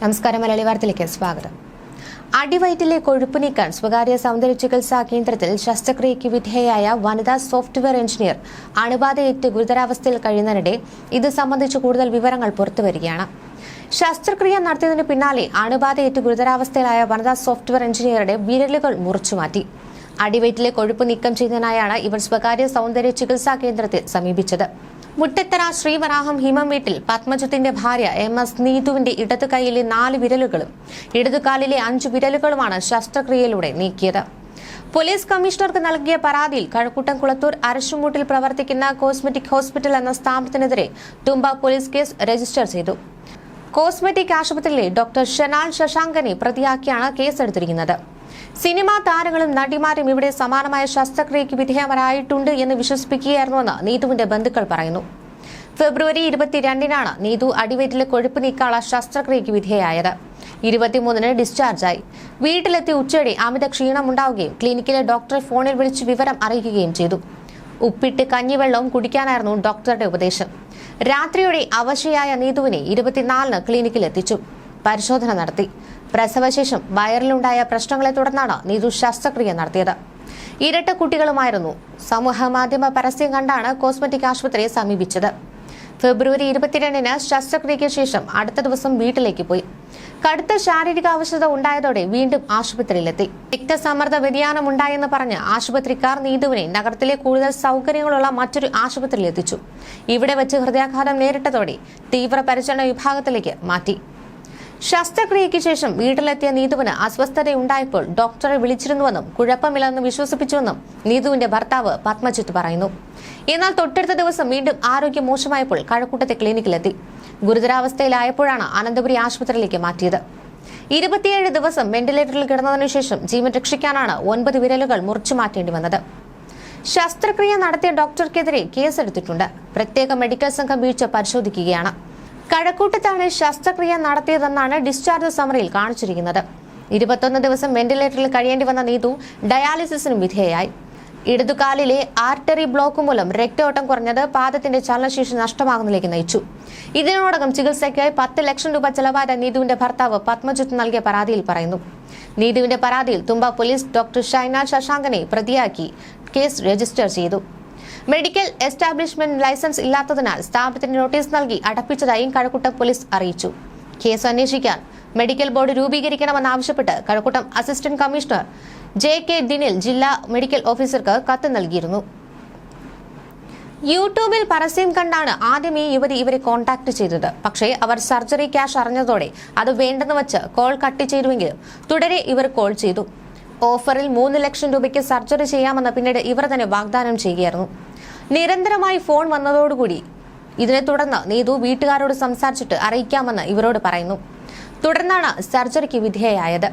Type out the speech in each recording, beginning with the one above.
നമസ്കാരം. മലയാളി വാർത്തയിലേക്ക് സ്വാഗതം. അടിവയറ്റിലെ കൊഴുപ്പ് നീക്കാൻ സ്വകാര്യ സൗന്ദര്യ ചികിത്സാ കേന്ദ്രത്തിൽ ശസ്ത്രക്രിയയ്ക്ക് വിധേയയായ വനിതാ സോഫ്റ്റ്വെയർ എഞ്ചിനീയർ അണുബാധയേറ്റ് ഗുരുതരാവസ്ഥയിൽ കഴിയുന്നതിനിടെ ഇത് സംബന്ധിച്ച് കൂടുതൽ വിവരങ്ങൾ പുറത്തുവരികയാണ്. ശസ്ത്രക്രിയ നടത്തിയതിനു പിന്നാലെ അണുബാധയേറ്റ് ഗുരുതരാവസ്ഥയിലായ വനിതാ സോഫ്റ്റ്വെയർ എഞ്ചിനീയറുടെ വിരലുകൾ മുറിച്ചുമാറ്റി. അടിവയറ്റിലെ കൊഴുപ്പ് നീക്കം ചെയ്യുന്നതിനായാണ് ഇവർ സ്വകാര്യ സൗന്ദര്യ ചികിത്സാ കേന്ദ്രത്തെ സമീപിച്ചത്. മുട്ടത്തറ ശ്രീവരാഹം ഹിമം വീട്ടിൽ പത്മജിത്തിന്റെ ഭാര്യ MS നീതുവിന്റെ ഇടതു കൈയിലെ 4 വിരലുകളും ഇടതുകാലിലെ 5 വിരലുകളുമാണ് ശസ്ത്രക്രിയയിലൂടെ നീക്കിയത്. പോലീസ് കമ്മീഷണർക്ക് നൽകിയ പരാതിയിൽ കഴക്കൂട്ടം കുളത്തൂർ അരശുമൂട്ടിൽ പ്രവർത്തിക്കുന്ന കോസ്മെറ്റിക് ഹോസ്പിറ്റൽ എന്ന സ്ഥാപനത്തിനെതിരെ തുമ്പ പോലീസ് കേസ് രജിസ്റ്റർ ചെയ്തു. കോസ്മെറ്റിക് ആശുപത്രിയിലെ ഡോക്ടർ ഷനാൽ ശശാങ്കനെ പ്രതിയാക്കിയാണ് കേസെടുത്തിരിക്കുന്നത്. സിനിമാ താരങ്ങളും നടിമാരും ഇവിടെ സമാനമായ ശസ്ത്രക്രിയയ്ക്ക് വിധേയരായിട്ടുണ്ട് എന്ന് വിശ്വസിപ്പിക്കുകയായിരുന്നുവെന്ന് നീതുവിന്റെ ബന്ധുക്കൾ പറയുന്നു. ഫെബ്രുവരി 22-നാണ് നീതു അടിവയറ്റിലെ കൊഴുപ്പ് നീക്കാനുള്ള ശസ്ത്രക്രിയയ്ക്ക് വിധേയയായത്. 23-ന് ഡിസ്ചാർജായി. വീട്ടിലെത്തി ഉച്ചയോടെ അമിത ക്ഷീണമുണ്ടാവുകയും ക്ലിനിക്കിലെ ഡോക്ടറെ ഫോണിൽ വിളിച്ച് വിവരം അറിയിക്കുകയും ചെയ്തു. ഉപ്പിട്ട് കഞ്ഞിവെള്ളവും കുടിക്കാനായിരുന്നു ഡോക്ടറുടെ ഉപദേശം. രാത്രിയോടെ അവശയായ നീതുവിനെ 24-ന് ക്ലിനിക്കിലെത്തിച്ചു. പരിശോധന നടത്തി. പ്രസവശേഷം വയറിലുണ്ടായ പ്രശ്നങ്ങളെ തുടർന്നാണ് നീതു ശസ്ത്രക്രിയ നടത്തിയത്. ഇരട്ട കുട്ടികളുമായിരുന്നു. സമൂഹമാധ്യമ പരസ്യം കണ്ടാണ് കോസ്മെറ്റിക് ആശുപത്രിയെ സമീപിച്ചത്. ഫെബ്രുവരി 22-ന് ശസ്ത്രക്രിയയ്ക്ക് ശേഷം അടുത്ത ദിവസം വീട്ടിലേക്ക് പോയി. കടുത്ത ശാരീരിക അവശത ഉണ്ടായതോടെ വീണ്ടും ആശുപത്രിയിലെത്തി. രക്തസമ്മർദ്ദ വ്യതിയാനം ഉണ്ടായെന്ന് പറഞ്ഞ് ആശുപത്രിക്കാർ നീതുവിനെ നഗരത്തിലെ കൂടുതൽ സൗകര്യങ്ങളുള്ള മറ്റൊരു ആശുപത്രിയിൽ എത്തിച്ചു. ഇവിടെ വെച്ച് ഹൃദയാഘാതം നേരിട്ടതോടെ തീവ്രപരിചരണ വിഭാഗത്തിലേക്ക് മാറ്റി. ശസ്ത്രക്രിയയ്ക്ക് ശേഷം വീട്ടിലെത്തിയ നീതുവിന് അസ്വസ്ഥതയുണ്ടായപ്പോൾ ഡോക്ടറെ വിളിച്ചിരുന്നുവെന്നും കുഴപ്പമില്ലെന്ന് വിശ്വസിപ്പിച്ചുവെന്നും നീതുവിന്റെ ഭർത്താവ് പത്മജിത്ത് പറയുന്നു. എന്നാൽ തൊട്ടടുത്ത ദിവസം വീണ്ടും ആരോഗ്യം മോശമായപ്പോൾ കഴക്കൂട്ടത്തെ ക്ലിനിക്കിലെത്തി. ഗുരുതരാവസ്ഥയിലായപ്പോഴാണ് അനന്തപുരി ആശുപത്രിയിലേക്ക് മാറ്റിയത്. 27 ദിവസം വെന്റിലേറ്ററിൽ കിടന്നതിനു ശേഷം ജീവൻ രക്ഷിക്കാനാണ് 9 വിരലുകൾ മുറിച്ചു മാറ്റേണ്ടി വന്നത്. ശസ്ത്രക്രിയ നടത്തിയ ഡോക്ടർക്കെതിരെ കേസെടുത്തിട്ടുണ്ട്. പ്രത്യേക മെഡിക്കൽ സംഘം വീഴ്ച പരിശോധിക്കുകയാണ്. കഴക്കൂട്ടത്താണ് ശസ്ത്രക്രിയ നടത്തിയതെന്നാണ് ഡിസ്ചാർജ് സമറിയിൽ കാണിച്ചിരിക്കുന്നത്. 21 ദിവസം വെന്റിലേറ്ററിൽ കഴിയേണ്ടി വന്ന നീതു ഡയാലിസിസിനും വിധേയയായി. ഇടതുകാലിലെ ആർട്ടറി ബ്ലോക്ക് മൂലം രക്തയോട്ടം കുറഞ്ഞത് പാദത്തിന്റെ ചലനശേഷി നഷ്ടമാകുന്നതിലേക്ക് നയിച്ചു. ഇതിനോടകം ചികിത്സയ്ക്കായി 10 ലക്ഷം രൂപ ചെലവായ നീതുവിന്റെ ഭർത്താവ് പത്മജിത്ത് നൽകിയ പരാതിയിൽ പറയുന്നു. നീതുവിന്റെ പരാതിയിൽ തുമ്പ പോലീസ് ഡോക്ടർ ഷൈനാൽ ശശാങ്കനെ പ്രതിയാക്കി കേസ് രജിസ്റ്റർ ചെയ്തു. മെഡിക്കൽ എസ്റ്റാബ്ലിഷ്മെന്റ് ലൈസൻസ് ഇല്ലാത്തതിനാൽ സ്ഥാപനത്തിന് നോട്ടീസ് നൽകി അടപ്പിച്ചതായും കഴക്കൂട്ടം പോലീസ് അറിയിച്ചു. കേസ് അന്വേഷിക്കാൻ മെഡിക്കൽ ബോർഡ് രൂപീകരിക്കണമെന്നാവശ്യപ്പെട്ട് Kazhakoottam assistant commissioner JK Dinil ജില്ലാ മെഡിക്കൽ ഓഫീസർക്ക് കത്ത് നൽകിയിരുന്നു. യൂട്യൂബിൽ പരസ്യം കണ്ടാണ് ആദ്യം ഈ യുവതി ഇവരെ കോൺടാക്ട് ചെയ്തത്. പക്ഷേ അവർ സർജറി ക്യാഷ് അറിഞ്ഞതോടെ അത് വേണ്ടെന്ന് വെച്ച് കോൾ കട്ട് ചെയ്തുവെങ്കിലും തുടരെ ഇവർ കോൾ ചെയ്തു. ഓഫറിൽ 3 ലക്ഷം രൂപയ്ക്ക് സർജറി ചെയ്യാമെന്ന് പിന്നീട് ഇവർ തന്നെ വാഗ്ദാനം ചെയ്യുകയായിരുന്നു. നിരന്തരമായി ഫോൺ വന്നതോടുകൂടി ഇതിനെ തുടർന്ന് നീതു വീട്ടുകാരോട് സംസാരിച്ചിട്ട് അറിയിക്കാമെന്ന് ഇവരോട് പറയുന്നു. തുടർന്നാണ് സർജറിക്ക് വിധേയയായത്.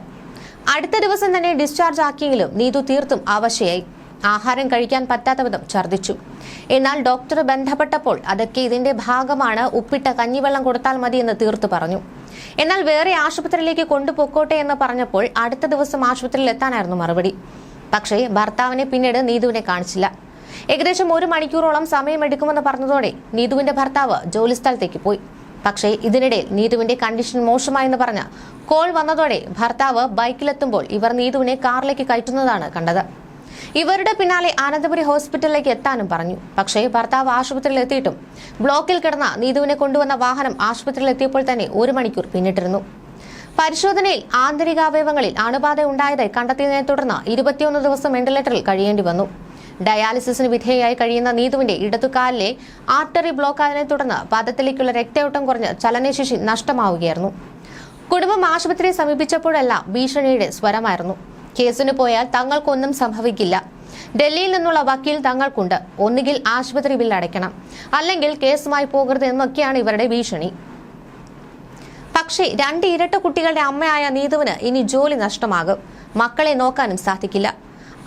അടുത്ത ദിവസം തന്നെ ഡിസ്ചാർജ് ആക്കിയെങ്കിലും നീതു തീർത്തും അവശയായി. ആഹാരം കഴിക്കാൻ പറ്റാത്ത വിധം ഛർദ്ദിച്ചു. എന്നാൽ ഡോക്ടറെ ബന്ധപ്പെട്ടപ്പോൾ അതൊക്കെ ഇതിന്റെ ഭാഗമാണ്, ഉപ്പിട്ട കഞ്ഞിവെള്ളം കൊടുത്താൽ മതി എന്ന് തീർത്തു പറഞ്ഞു. എന്നാൽ വേറെ ആശുപത്രിയിലേക്ക് കൊണ്ടുപോക്കോട്ടെ എന്ന് പറഞ്ഞപ്പോൾ അടുത്ത ദിവസം ആശുപത്രിയിൽ എത്താനായിരുന്നു മറുപടി. പക്ഷേ ഭർത്താവിനെ പിന്നീട് നീതുവിനെ കാണിച്ചില്ല. ഏകദേശം 1 മണിക്കൂറോളം സമയമെടുക്കുമെന്ന് പറഞ്ഞതോടെ നീതുവിന്റെ ഭർത്താവ് ജോലിസ്ഥലത്തേക്ക് പോയി. പക്ഷേ ഇതിനിടയിൽ നീതുവിന്റെ കണ്ടീഷൻ മോശമായെന്ന് പറഞ്ഞ കോൾ വന്നതോടെ ഭർത്താവ് ബൈക്കിലെത്തുമ്പോൾ ഇവർ നീതുവിനെ കാറിലേക്ക് കയറ്റുന്നതാണ് കണ്ടത്. ഇവരുടെ പിന്നാലെ അനന്തപുരി ഹോസ്പിറ്റലിലേക്ക് എത്താനും പറഞ്ഞു. പക്ഷേ ഭർത്താവ് ആശുപത്രിയിൽ എത്തിയിട്ടും ബ്ലോക്കിൽ കിടന്ന നീതുവിനെ കൊണ്ടുവന്ന വാഹനം ആശുപത്രിയിൽ എത്തിയപ്പോൾ തന്നെ 1 മണിക്കൂർ പിന്നിട്ടിരുന്നു. പരിശോധനയിൽ ആന്തരികാവയവങ്ങളിൽ അണുബാധ ഉണ്ടായതായി കണ്ടെത്തിയതിനെ തുടർന്ന് 21 ദിവസം വെന്റിലേറ്ററിൽ കഴിയേണ്ടി വന്നു. ഡയാലിസിസിന് വിധേയയായി കഴിയുന്ന നീതുവിന്റെ ഇടതുകാലിലെ ആർട്ടറി ബ്ലോക്കായതിനെ തുടർന്ന് പാദത്തിലേക്കുള്ള രക്തയോട്ടം കുറഞ്ഞ് ചലനശേഷി നഷ്ടമാവുകയായിരുന്നു. കുടുംബം ആശുപത്രിയെ സമീപിച്ചപ്പോഴെല്ലാം ഭീഷണിയുടെ സ്വരമായിരുന്നു. കേസിന് പോയാൽ തങ്ങൾക്കൊന്നും സംഭവിക്കില്ല. ഡൽഹിയിൽ നിന്നുള്ള വക്കീൽ തങ്ങൾക്കുണ്ട്. ഒന്നുകിൽ ആശുപത്രി ബിൽ അടയ്ക്കണം, അല്ലെങ്കിൽ കേസുമായി പോകരുത് എന്നൊക്കെയാണ് ഇവരുടെ ഭീഷണി. പക്ഷേ 2 ഇരട്ട കുട്ടികളുടെ അമ്മയായ നീതുവിന് ഇനി ജോലി നഷ്ടമാകും. മക്കളെ നോക്കാനും സാധിക്കില്ല.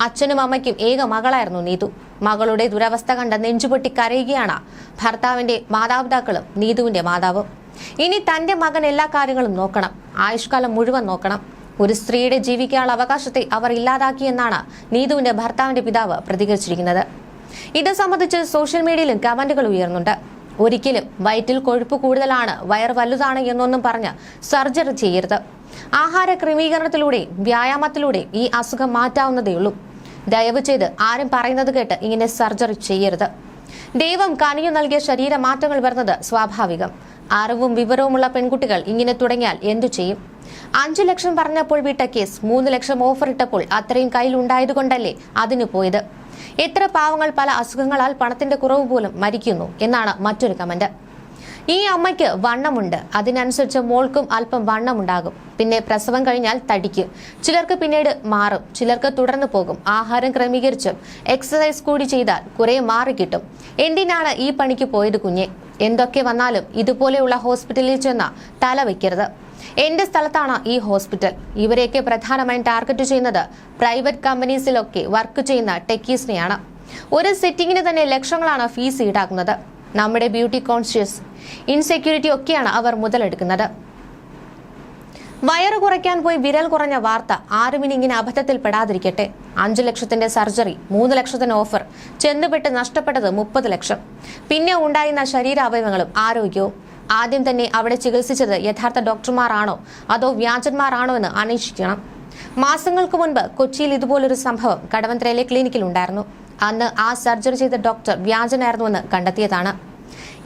അച്ഛനും അമ്മയ്ക്കും ഏക മകളായിരുന്നു നീതു. മകളുടെ ദുരവസ്ഥ കണ്ട് നെഞ്ചുപൊട്ടി കരയുകയാണ് ഭർത്താവിന്റെ മാതാപിതാക്കളും നീതുവിന്റെ മാതാവും. ഇനി തന്റെ മകൻ എല്ലാ കാര്യങ്ങളും നോക്കണം, ആയുഷ്കാലം മുഴുവൻ നോക്കണം. ഒരു സ്ത്രീയുടെ ജീവിക്കാനുള്ള അവകാശത്തെ അവർ ഇല്ലാതാക്കിയെന്നാണ് നീതുവിന്റെ ഭർത്താവിന്റെ പിതാവ് പ്രതികരിച്ചിരിക്കുന്നത്. ഇത് സംബന്ധിച്ച് സോഷ്യൽ മീഡിയയിലും കമന്റുകൾ ഉയർന്നുണ്ട്. ഒരിക്കലും വയറ്റിൽ കൊഴുപ്പ് കൂടുതലാണ്, വയർ വലുതാണ് എന്നൊന്നും പറഞ്ഞ് സർജറി ചെയ്യരുത്. ആഹാര ക്രമീകരണത്തിലൂടെയും വ്യായാമത്തിലൂടെയും ഈ അസുഖം മാറ്റാവുന്നതേയുള്ളൂ. ദയവ് ചെയ്ത് ആരും പറയുന്നത് കേട്ട് ഇങ്ങനെ സർജറി ചെയ്യരുത്. ദൈവം കനിഞ്ഞു നൽകിയ ശരീരമാറ്റങ്ങൾ വരുന്നത് സ്വാഭാവികം. അറിവും വിവരവുമുള്ള പെൺകുട്ടികൾ ഇങ്ങനെ തുടങ്ങിയാൽ എന്തു ചെയ്യും? 5 ലക്ഷം പറഞ്ഞപ്പോൾ വിട്ട കേസ് 3 ലക്ഷം ഓഫർ ഇട്ടപ്പോൾ അത്രയും കയ്യിലുണ്ടായതുകൊണ്ടല്ലേ അതിന് പോയത്? എത്ര പാവങ്ങൾ പല അസുഖങ്ങളാൽ പണത്തിന്റെ കുറവ് പോലും മരിക്കുന്നു എന്നാണ് മറ്റൊരു കമന്റ്. ഈ അമ്മയ്ക്ക് വണ്ണമുണ്ട്, അതിനനുസരിച്ച് മോൾക്കും അല്പം വണ്ണമുണ്ടാകും. പിന്നെ പ്രസവം കഴിഞ്ഞാൽ തടിക്കും. ചിലർക്ക് പിന്നീട് മാറും, ചിലർക്ക് തുടർന്നു പോകും. ആഹാരം ക്രമീകരിച്ചും എക്സസൈസ് കൂടി ചെയ്താൽ കുറെ മാറിക്കിട്ടും. എന്തിനാണ് ഈ പണിക്ക് പോയത് കുഞ്ഞെ? എന്തൊക്കെ വന്നാലും ഇതുപോലെയുള്ള ഹോസ്പിറ്റലിൽ ചെന്ന തല വയ്ക്കരുത്. എന്റെ സ്ഥലത്താണ് ഈ ഹോസ്പിറ്റൽ. ഇവരെയൊക്കെ പ്രധാനമായും ടാർഗറ്റ് ചെയ്യുന്നത് പ്രൈവറ്റ് കമ്പനീസിലൊക്കെ വർക്ക് ചെയ്യുന്ന ടെക്കീസിനെയാണ്. ഒരു സെറ്റിങ്ങിന് തന്നെ ലക്ഷങ്ങളാണ് ഫീസ് ഈടാക്കുന്നത്. നമ്മുടെ ബ്യൂട്ടി കോൺഷ്യസ് ഇൻസെക്യൂരിറ്റി ഒക്കെയാണ് അവർ മുതലെടുക്കുന്നത്. വയറ് കുറയ്ക്കാൻ പോയി വിരൽ കുറഞ്ഞ വാർത്ത. ആരും ഇനി ഇങ്ങനെ അബദ്ധത്തിൽ പെടാതിരിക്കട്ടെ. 5 ലക്ഷത്തിന്റെ സർജറി, 3 ലക്ഷത്തിന് ഓഫർ, ചെന്നുപെട്ട് നഷ്ടപ്പെട്ടത് 30 ലക്ഷം. പിന്നെ ഉണ്ടായിരുന്ന ശരീരാവയവങ്ങളും ആരോഗ്യവും. ആദ്യം തന്നെ അവിടെ ചികിത്സിച്ചത് യഥാർത്ഥ ഡോക്ടർമാരാണോ അതോ വ്യാജന്മാരാണോ എന്ന് അന്വേഷിക്കണം. മാസങ്ങൾക്ക് മുൻപ് കൊച്ചിയിൽ ഇതുപോലൊരു സംഭവം കടവന്ത്രയിലെ ക്ലിനിക്കിൽ ഉണ്ടായിരുന്നു. അന്ന് ആ സർജറി ചെയ്ത ഡോക്ടർ വ്യാജനായിരുന്നുവെന്ന് കണ്ടെത്തിയതാണ്.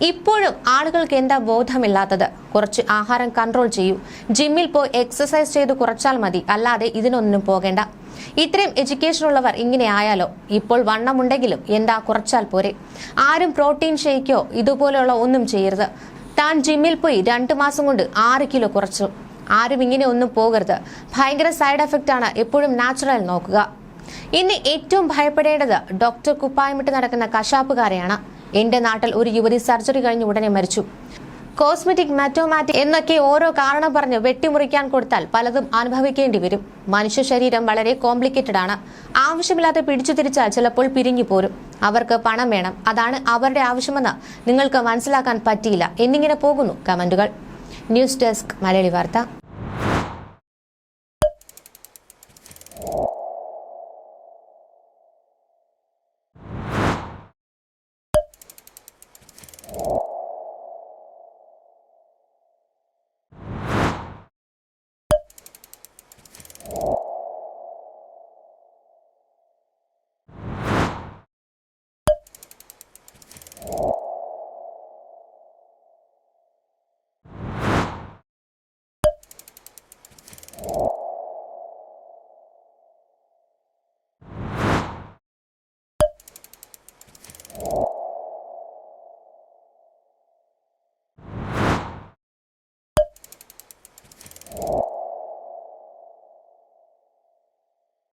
ഇപ്പോഴും ആളുകൾക്ക് എന്താ ബോധമില്ലാത്തത്? കുറച്ച് ആഹാരം കൺട്രോൾ ചെയ്യൂ, ജിമ്മിൽ പോയി എക്സസൈസ് ചെയ്ത് കുറച്ചാൽ മതി, അല്ലാതെ ഇതിനൊന്നും പോകേണ്ട. ഇത്രയും എഡ്യൂക്കേഷൻ ഉള്ളവർ ഇങ്ങനെ ആയാലോ? ഇപ്പോൾ വണ്ണമുണ്ടെങ്കിലും എന്താ കുറച്ചാൽ പോരെ? ആരും പ്രോട്ടീൻ ഷേക്കോ ഇതുപോലെയുള്ള ഒന്നും ചെയ്യരുത്. താൻ ജിമ്മിൽ പോയി 2 മാസം കൊണ്ട് 6 കിലോ കുറച്ചു. ആരും ഇങ്ങനെ ഒന്നും പോകരുത്. ഭയങ്കര സൈഡ് എഫക്റ്റ് ആണ്. എപ്പോഴും നാച്ചുറൽ നോക്കുക. ഇന്ന് ഏറ്റവും ഭയപ്പെടേണ്ടത് ഡോക്ടർ കുപ്പായമിട്ട് നടക്കുന്ന കശാപ്പുകാരെയാണ്. എന്റെ നാട്ടിൽ ഒരു യുവതി സർജറി കഴിഞ്ഞ് ഉടനെ മരിച്ചു. കോസ്മെറ്റിക് മെറ്റോമാറ്റിക് എന്നൊക്കെ ഓരോ കാരണം പറഞ്ഞ് വെട്ടിമുറിക്കാൻ കൊടുത്താൽ പലതും അനുഭവിക്കേണ്ടി വരും. മനുഷ്യ ശരീരം വളരെ കോംപ്ലിക്കേറ്റഡ് ആണ്. ആവശ്യമില്ലാതെ പിടിച്ചു തിരിച്ചാൽ ചിലപ്പോൾ പിരിഞ്ഞു പോരും. അവർക്ക് പണം വേണം, അതാണ് അവരുടെ ആവശ്യമെന്ന് നിങ്ങൾക്ക് മനസ്സിലാക്കാൻ പറ്റിയില്ല എന്നിങ്ങനെ പോകുന്നു കമന്റുകൾ. ന്യൂസ് ഡെസ്ക് മലയാളി വാർത്ത.